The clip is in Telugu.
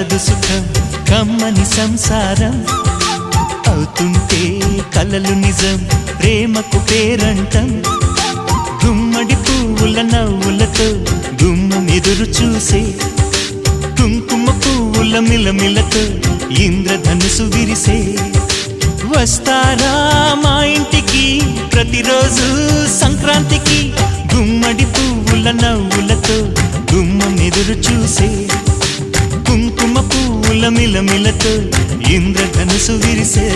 కలదు సుఖం కమ్మని సంసారం అవుతుంటే కలలు నిజం ప్రేమకు పేరంటం గుమ్మడి పువ్వుల నవ్వులతో గుమ్మం ఎదురు చూసే కుంకుమ పువ్వుల మిలమిలతో ఇంద్రధనుసు విరిసే వస్తారా మా ఇంటికి ప్రతిరోజు సంక్రాంతికి గుమ్మడి పువ్వుల నవ్వులతో గుమ్మం ఎదురు చూసే కుంకుమ పువ్వుల మిలమిలతో ఇంద్రధనుసు విరిసే